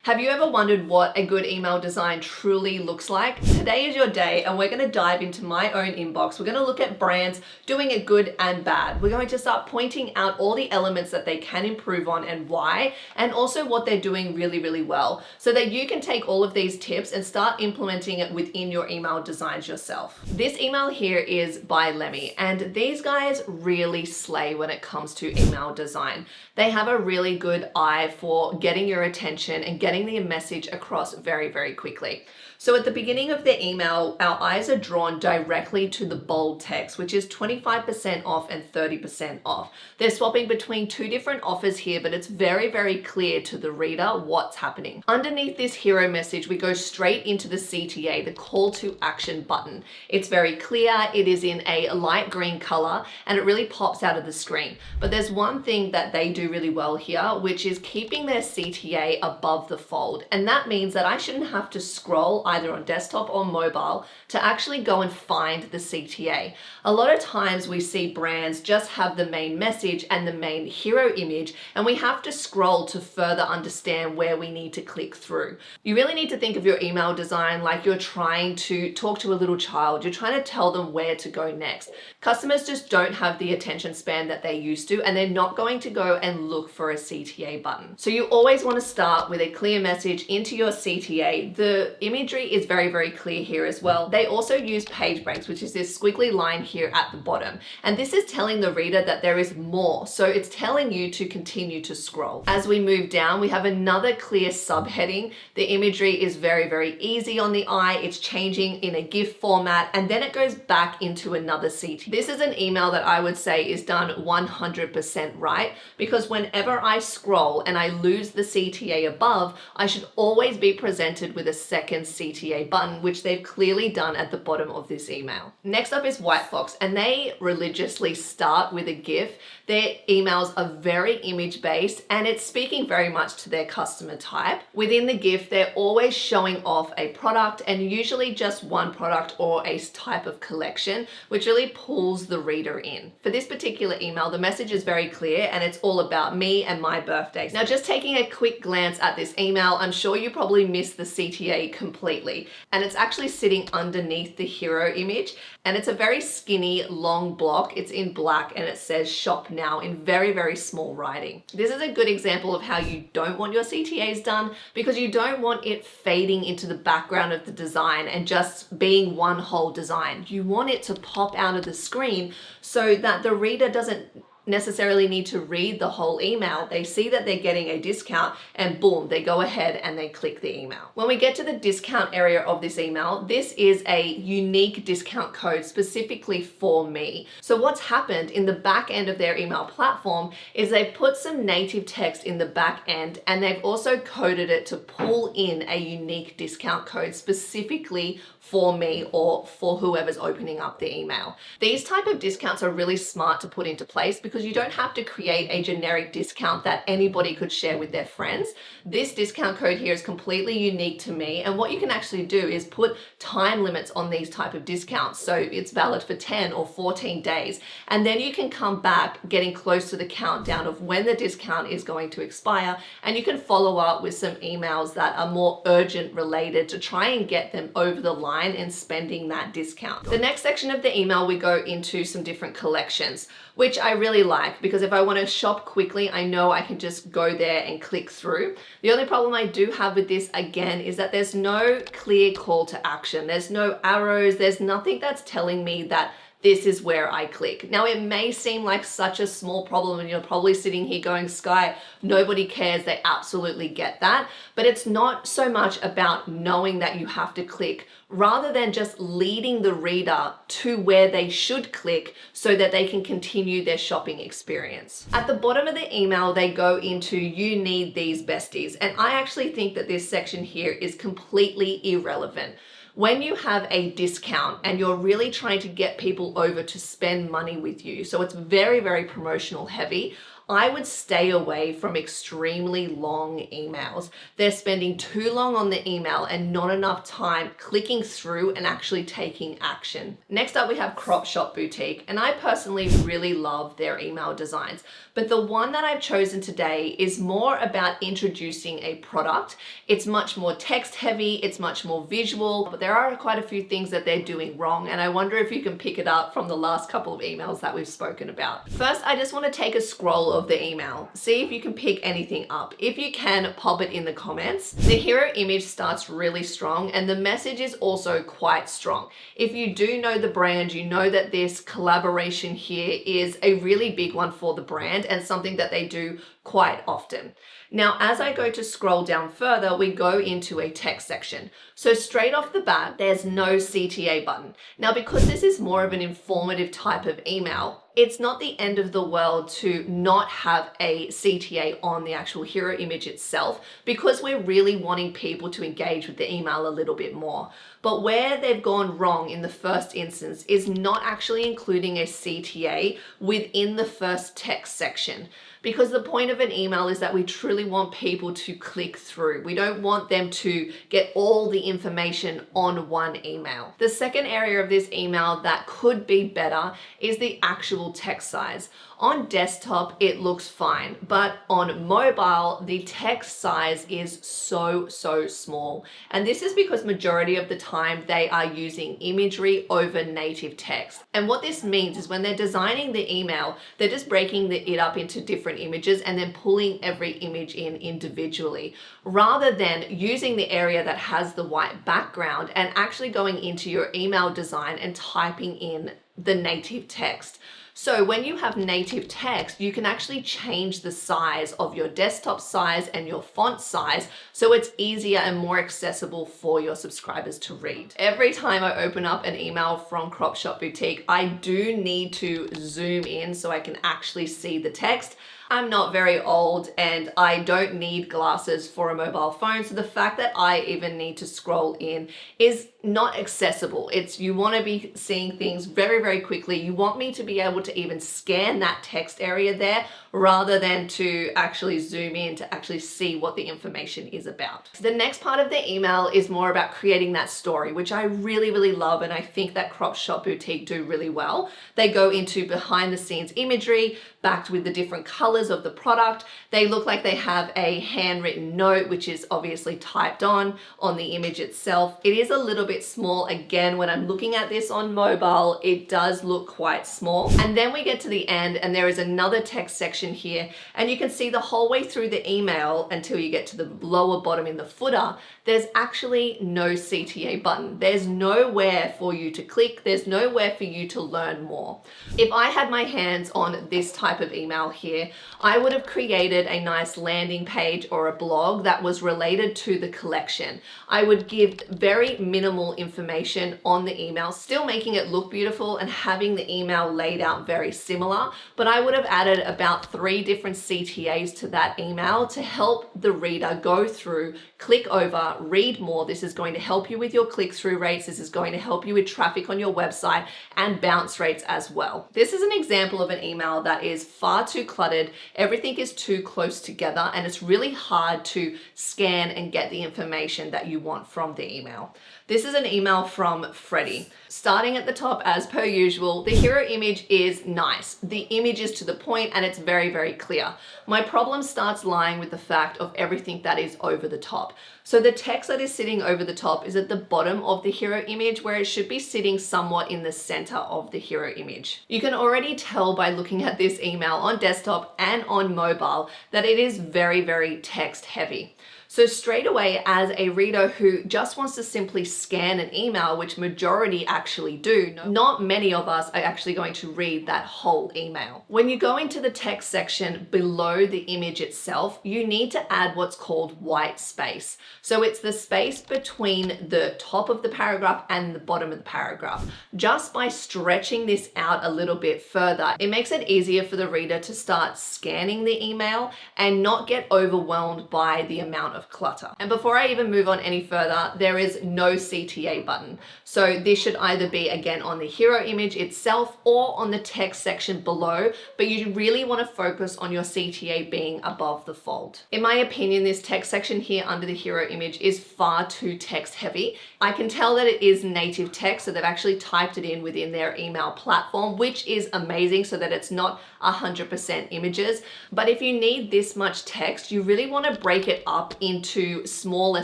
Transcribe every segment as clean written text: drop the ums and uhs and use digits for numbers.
Have you ever wondered what a good email design truly looks like? Today is your day and we're going to dive into my own inbox. We're going to look at brands doing it good and bad. We're going to start pointing out all the elements that they can improve on and why, and also what they're doing really, really well, so that you can take all of these tips and start implementing it within your email designs yourself. This email here is by Lemmy, and these guys really slay when it comes to email design. They have a really good eye for getting your attention and getting the message across very, very quickly. So at the beginning of the email, our eyes are drawn directly to the bold text, which is 25% off and 30% off. They're swapping between two different offers here, but it's very, very clear to the reader what's happening. Underneath this hero message, we go straight into the CTA, the call to action button. It's very clear, it is in a light green color, and it really pops out of the screen. But there's one thing that they do really well here, which is keeping their CTA above the fold. And that means that I shouldn't have to scroll either on desktop or mobile to actually go and find the CTA. A lot of times we see brands just have the main message and the main hero image, and we have to scroll to further understand where we need to click through. You really need to think of your email design like you're trying to talk to a little child. You're trying to tell them where to go next. Customers just don't have the attention span that they used to, and they're not going to go and look for a CTA button. So you always want to start with a clear message into your CTA. The imagery is very, very clear here as well. They also use page breaks, which is this squiggly line here at the bottom. And this is telling the reader that there is more. So it's telling you to continue to scroll. As we move down, we have another clear subheading. The imagery is very, very easy on the eye. It's changing in a GIF format, and then it goes back into another CTA. This is an email that I would say is done 100% right, because whenever I scroll and I lose the CTA above, I should always be presented with a second CTA button, which they've clearly done at the bottom of this email. Next up is White Fox, and they religiously start with a GIF. Their emails are very image based, and it's speaking very much to their customer type. Within the GIF, they're always showing off a product, and usually just one product or a type of collection, which really pulls the reader in. For this particular email, the message is very clear, and it's all about me and my birthday. Now, just taking a quick glance at this email, I'm sure you probably missed the CTA completely, and it's actually sitting underneath the hero image, and it's a very skinny long block. It's in black, and it says shop now in very, very small writing. This is a good example of how you don't want your CTAs done, because you don't want it fading into the background of the design and just being one whole design. You want it to pop out of the screen so that the reader doesn't necessarily need to read the whole email. They see that they're getting a discount, and boom, they go ahead and they click the email. When we get to the discount area of this email, this is a unique discount code specifically for me. So what's happened in the back end of their email platform is they've put some native text in the back end, and they've also coded it to pull in a unique discount code specifically for me or for whoever's opening up the email. These type of discounts are really smart to put into place, because you don't have to create a generic discount that anybody could share with their friends. This discount code here is completely unique to me, and what you can actually do is put time limits on these type of discounts. So it's valid for 10 or 14 days, and then you can come back getting close to the countdown of when the discount is going to expire, and you can follow up with some emails that are more urgent related to try and get them over the line and spending that discount. The next section of the email, we go into some different collections, which I really like, because if I want to shop quickly, I know I can just go there and click through. The only problem I do have with this, again, is that there's no clear call to action. There's no arrows. There's nothing that's telling me that this is where I click. Now, it may seem like such a small problem, and you're probably sitting here going, Sky, nobody cares. They absolutely get that. But it's not so much about knowing that you have to click, rather than just leading the reader to where they should click so that they can continue their shopping experience. At the bottom of the email, they go into "you need these besties." And I actually think that this section here is completely irrelevant. When you have a discount and you're really trying to get people over to spend money with you, so it's very, very promotional heavy, I would stay away from extremely long emails. They're spending too long on the email and not enough time clicking through and actually taking action. Next up, we have Crop Shop Boutique, and I personally really love their email designs. But the one that I've chosen today is more about introducing a product. It's much more text heavy, it's much more visual, but there are quite a few things that they're doing wrong, and I wonder if you can pick it up from the last couple of emails that we've spoken about. First, I just want to take a scroll of the email, see if you can pick anything up. If you can, pop it in the comments. The hero image starts really strong, and the message is also quite strong. If you do know the brand, you know that this collaboration here is a really big one for the brand and something that they do quite often. Now, as I go to scroll down further, we go into a text section. So straight off the bat, there's no CTA button. Now, because this is more of an informative type of email, it's not the end of the world to not have a CTA on the actual hero image itself, because we're really wanting people to engage with the email a little bit more. But where they've gone wrong in the first instance is not actually including a CTA within the first text section. Because the point of an email is that we truly want people to click through. We don't want them to get all the information on one email. The second area of this email that could be better is the actual text size. On desktop, it looks fine, but on mobile, the text size is so small. And this is because majority of the time they are using imagery over native text. And what this means is when they're designing the email, they're just breaking it up into different images and then pulling every image in individually, rather than using the area that has the white background and actually going into your email design and typing in the native text. So when you have native text, you can actually change the size of your desktop size and your font size so it's easier and more accessible for your subscribers to read. Every time I open up an email from Crop Shop Boutique, I do need to zoom in so I can actually see the text. I'm not very old and I don't need glasses for a mobile phone, so the fact that I even need to scroll in is not accessible. You want to be seeing things very quickly. You want me to be able to even scan that text area there rather than to actually zoom in to actually see what the information is about. The next part of the email is more about creating that story, which I really love, and I think that Crop Shop Boutique do really well. They go into behind the scenes imagery backed with the different colors of the product. They look like they have a handwritten note, which is obviously typed on the image itself. It is a little bit small. Again, when I'm looking at this on mobile, it does look quite small. And then we get to the end and there is another text section here, and you can see the whole way through the email until you get to the lower bottom in the footer, there's actually no CTA button. There's nowhere for you to click. There's nowhere for you to learn more. If I had my hands on this type of email here, I would have created a nice landing page or a blog that was related to the collection. I would give very minimal information on the email, still making it look beautiful and having the email laid out very similar, but I would have added about 3 different CTAs to that email to help the reader go through, click over, read more. This is going to help you with your click-through rates. This is going to help you with traffic on your website and bounce rates as well. This is an example of an email that is far too cluttered. Everything is too close together and it's really hard to scan and get the information that you want from the email. This is an email from Freddie. Starting at the top as per usual, the hero image is nice. The image is to the point and it's very clear. My problem starts lying with the fact of everything that is over the top. So the text that is sitting over the top is at the bottom of the hero image, where it should be sitting somewhat in the center of the hero image. You can already tell by looking at this email on desktop and on mobile that it is very text heavy. So straight away, as a reader who just wants to simply scan an email, which majority actually do, not many of us are actually going to read that whole email. When you go into the text section below the image itself, you need to add what's called white space. So it's the space between the top of the paragraph and the bottom of the paragraph. Just by stretching this out a little bit further, it makes it easier for the reader to start scanning the email and not get overwhelmed by the amount of clutter. And before I even move on any further, there is no CTA button. So this should either be again on the hero image itself or on the text section below, but you really want to focus on your CTA being above the fold. In my opinion, this text section here under the hero image is far too text heavy. I can tell that it is native text, so they've actually typed it in within their email platform, which is amazing so that it's not 100% images. But if you need this much text, you really want to break it up into smaller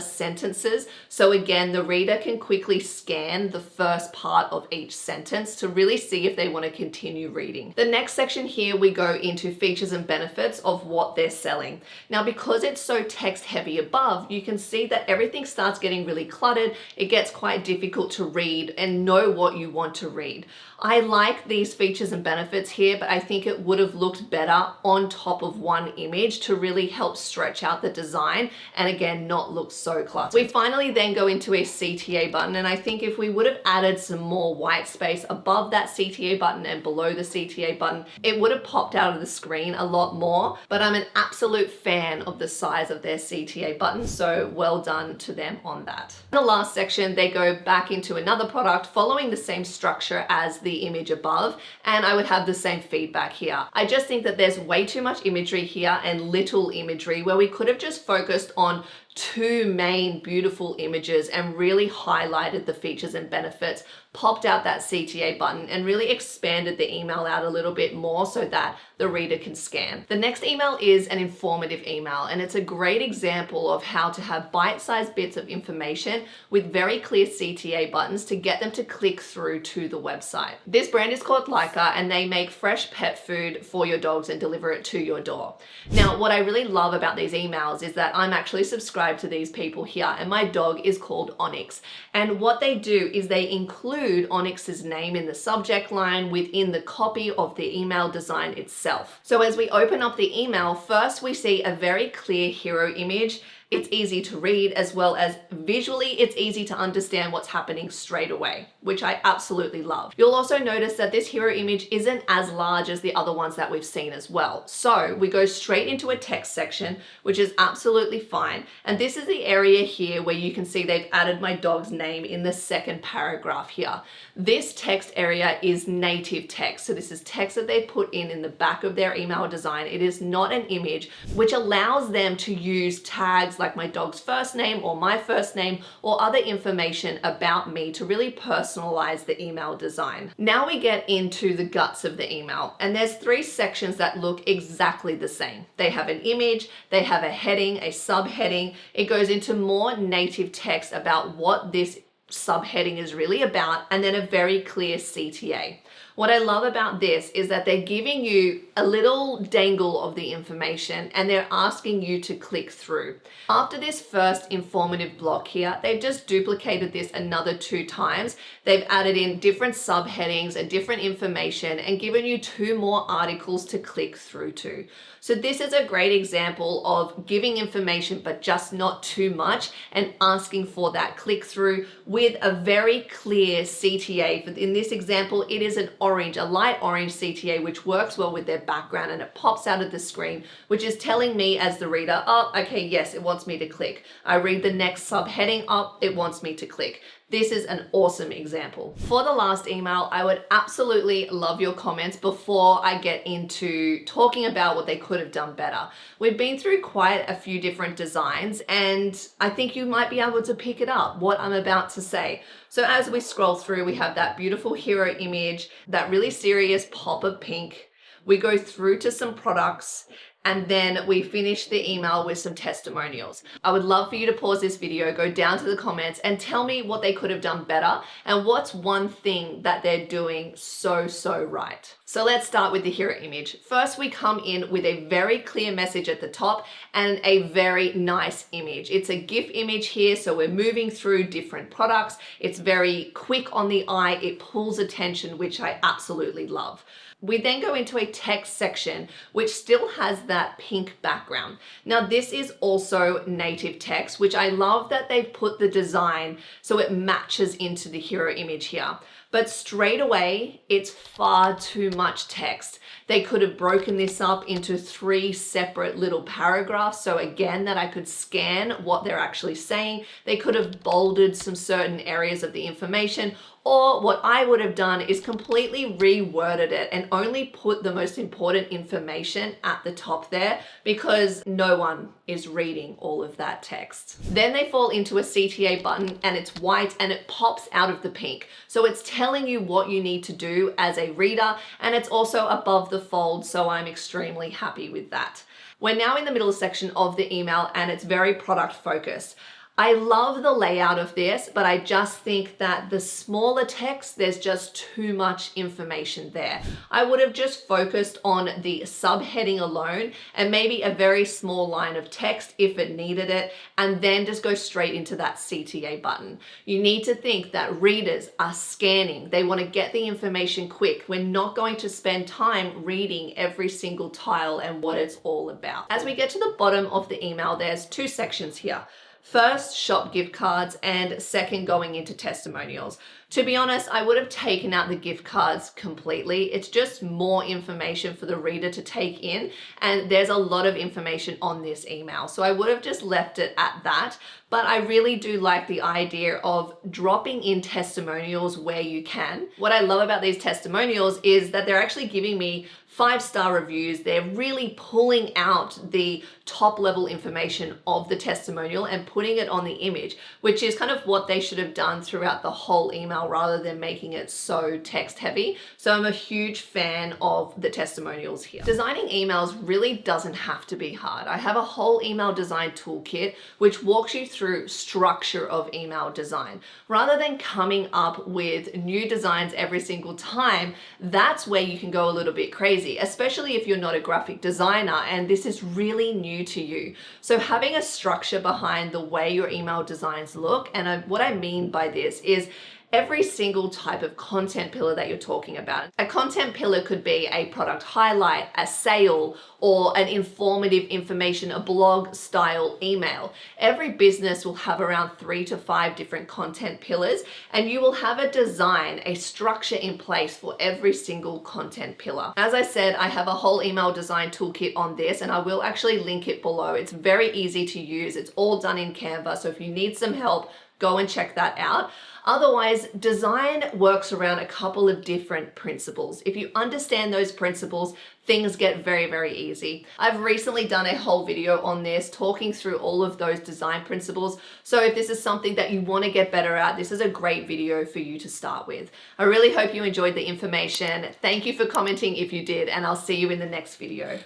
sentences. So again, the reader can quickly scan the first part of each sentence to really see if they want to continue reading. The next section here, we go into features and benefits of what they're selling. Now, because it's so text heavy above, you can see that everything starts getting really cluttered. It gets quite difficult to read and know what you want to read. I like these features and benefits here, but I think it would have looked better on top of one image to really help stretch out the design and again, not look so cluttered. We finally then go into a CTA button, and I think if we would have added some more white space above that CTA button and below the CTA button, it would have popped out of the screen a lot more, but I'm an absolute fan of the size of their CTA button, so well done to them on that. In the last section, they go back into another product following the same structure as the image above, and I would have the same feedback here. I just think that there's way too much imagery here and little imagery where we could have just focused on two main beautiful images and really highlighted the features and benefits, popped out that CTA button and really expanded the email out a little bit more so that the reader can scan. The next email is an informative email, and it's a great example of how to have bite-sized bits of information with very clear CTA buttons to get them to click through to the website. This brand is called Leica, and they make fresh pet food for your dogs and deliver it to your door. Now, what I really love about these emails is that I'm actually subscribed to these people here, and my dog is called Onyx. And what they do is they include Onyx's name in the subject line within the copy of the email design itself. So as we open up the email, first we see a very clear hero image. It's easy to read, as well as visually it's easy to understand what's happening straight away, which I absolutely love. You'll also notice that this hero image isn't as large as the other ones that we've seen as well. So we go straight into a text section, which is absolutely fine. And this is the area here where you can see they've added my dog's name in the second paragraph here. This text area is native text. So this is text that they put in the back of their email design. It is not an image, which allows them to use tags like my dog's first name or my first name or other information about me to really personalize the email design. Now we get into the guts of the email, and there's three sections that look exactly the same. They have an image, they have a heading, a subheading. It goes into more native text about what this subheading is really about, and then a very clear CTA. What I love about this is that they're giving you a little dangle of the information and they're asking you to click through. After this first informative block here, they've just duplicated this another 2 times. They've added in different subheadings and different information and given you 2 more articles to click through to. So this is a great example of giving information but just not too much and asking for that click through with a very clear CTA. In this example, it is an orange, a light orange CTA, which works well with their background, and it pops out of the screen, which is telling me as the reader, oh, okay, yes, it wants me to click. I read the next subheading up, it wants me to click. This is an awesome example. For the last email, I would absolutely love your comments before I get into talking about what they could have done better. We've been through quite a few different designs, and I think you might be able to pick it up, what I'm about to say. So as we scroll through, we have that beautiful hero image, that really serious pop of pink. We go through to some products, and then we finish the email with some testimonials. I would love for you to pause this video, go down to the comments and tell me what they could have done better and what's one thing that they're doing so right. So let's start with the hero image. First, we come in with a very clear message at the top and a very nice image. It's a GIF image here, so we're moving through different products. It's very quick on the eye. It pulls attention, which I absolutely love. We then go into a text section, which still has that pink background. Now, this is also native text, which I love that they've put the design so it matches into the hero image here. but straight away, it's far too much text. They could have broken this up into 3 separate little paragraphs. So again, that I could scan what they're actually saying. They could have bolded some certain areas of the information, or what I would have done is completely reworded it and only put the most important information at the top there, because no one is reading all of that text. Then they fall into a CTA button and it's white and it pops out of the pink. So it's telling you what you need to do as a reader, and it's also above the fold, so I'm extremely happy with that. We're now in the middle section of the email and it's very product focused. I love the layout of this, but I just think that the smaller text, there's just too much information there. I would have just focused on the subheading alone and maybe a very small line of text if it needed it, and then just go straight into that CTA button. You need to think that readers are scanning. They want to get the information quick. We're not going to spend time reading every single tile and what it's all about. As we get to the bottom of the email, there's 2 sections here. First, shop gift cards, and second, going into testimonials. To be honest, I would have taken out the gift cards completely. It's just more information for the reader to take in, and there's a lot of information on this email. So I would have just left it at that. But I really do like the idea of dropping in testimonials where you can. What I love about these testimonials is that they're actually giving me 5-star reviews. They're really pulling out the top level information of the testimonial and putting it on the image, which is kind of what they should have done throughout the whole email rather than making it so text heavy. So I'm a huge fan of the testimonials here. Designing emails really doesn't have to be hard. I have a whole email design toolkit which walks you through structure of email design. Rather than coming up with new designs every single time, that's where you can go a little bit crazy, especially if you're not a graphic designer and this is really new to you. So having a structure behind the way your email designs look, and what I mean by this is every single type of content pillar that you're talking about. A content pillar could be a product highlight, a sale, or an informative information, a blog style email. Every business will have around 3 to 5 different content pillars, and you will have a design, a structure in place for every single content pillar. As I said, I have a whole email design toolkit on this, and I will actually link it below. It's very easy to use. It's all done in Canva, so if you need some help, go and check that out. Otherwise, design works around a couple of different principles. If you understand those principles, things get very, very easy. I've recently done a whole video on this, talking through all of those design principles. So if this is something that you want to get better at, this is a great video for you to start with. I really hope you enjoyed the information. Thank you for commenting if you did, and I'll see you in the next video.